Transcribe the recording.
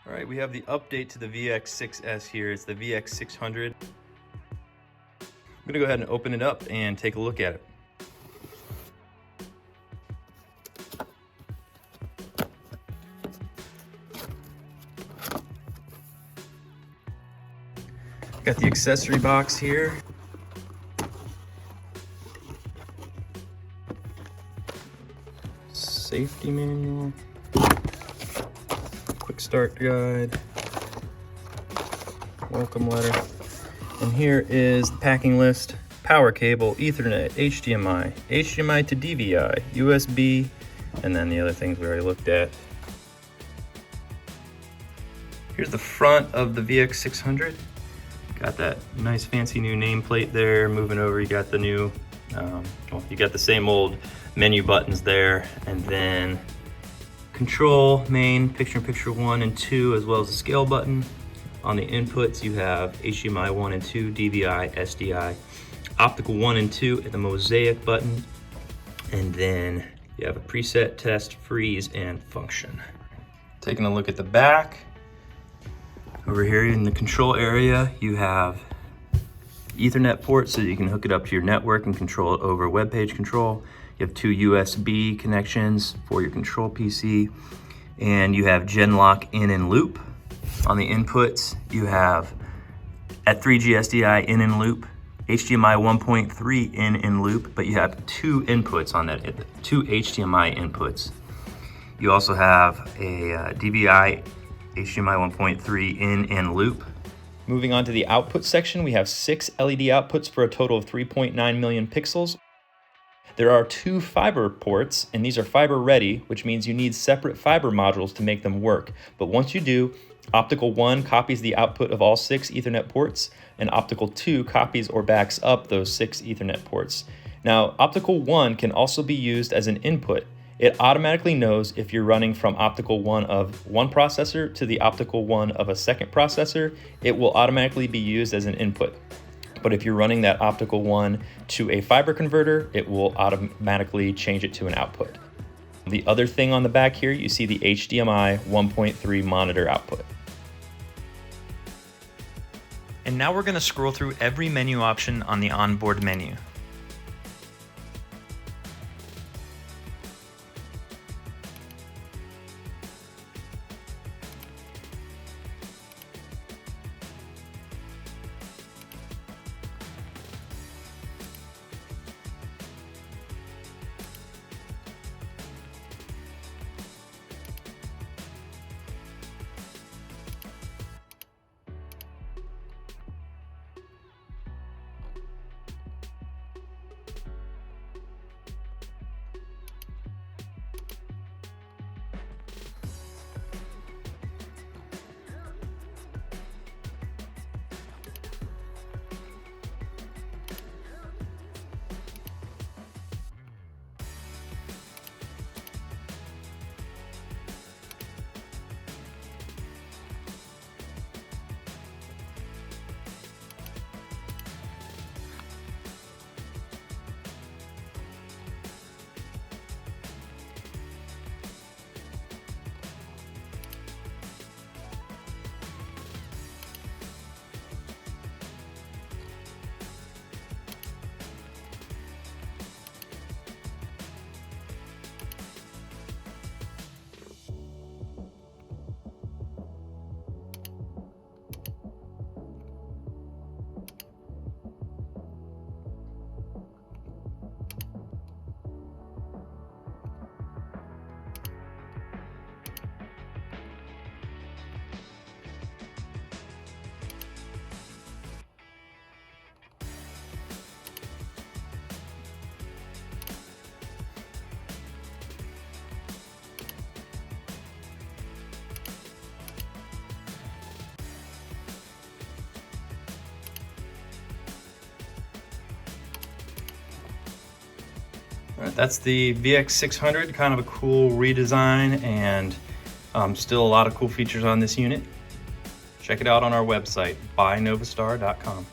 All right, we have the update to the VX6S here. It's the VX600. I'm gonna go ahead and open it up and take a look at it. Got the accessory box here. Safety manual. Quick start guide. Welcome letter. And here is the packing list. Power cable, Ethernet, HDMI, HDMI to DVI, USB, and then the other things we already looked at. Here's the front of the VX600. Got that nice fancy new nameplate there. Moving over, you got the new, you got the same old menu buttons there, and then control, main, picture-in-picture 1 and 2, as well as the scale button. On the inputs, you have HDMI 1 and 2, DVI, SDI, optical 1 and 2 at the mosaic button, and then you have a preset, test, freeze, and function. Taking a look at the back. Over here in the control area, you have Ethernet ports so that you can hook it up to your network and control it over web page control. You have 2 USB connections for your control PC, and you have Genlock in and loop. On the inputs, you have at 3G SDI in and loop, HDMI 1.3 in and loop, but you have 2 inputs on that, 2 HDMI inputs. You also have a DVI HDMI 1.3 in and loop. Moving on to the output section, we have 6 LED outputs for a total of 3.9 million pixels. There are 2 fiber ports, and these are fiber ready, which means you need separate fiber modules to make them work. But once you do, optical 1 copies the output of all 6 Ethernet ports, and optical 2 copies or backs up those 6 Ethernet ports. Now, optical 1 can also be used as an input. It automatically knows if you're running from optical 1 of one processor to the optical 1 of a second processor, it will automatically be used as an input. But if you're running that optical 1 to a fiber converter, it will automatically change it to an output. The other thing on the back here, you see the HDMI 1.3 monitor output. And now we're going to scroll through every menu option on the onboard menu. All right, that's the VX600, kind of a cool redesign, and still a lot of cool features on this unit. Check it out on our website, buynovastar.com.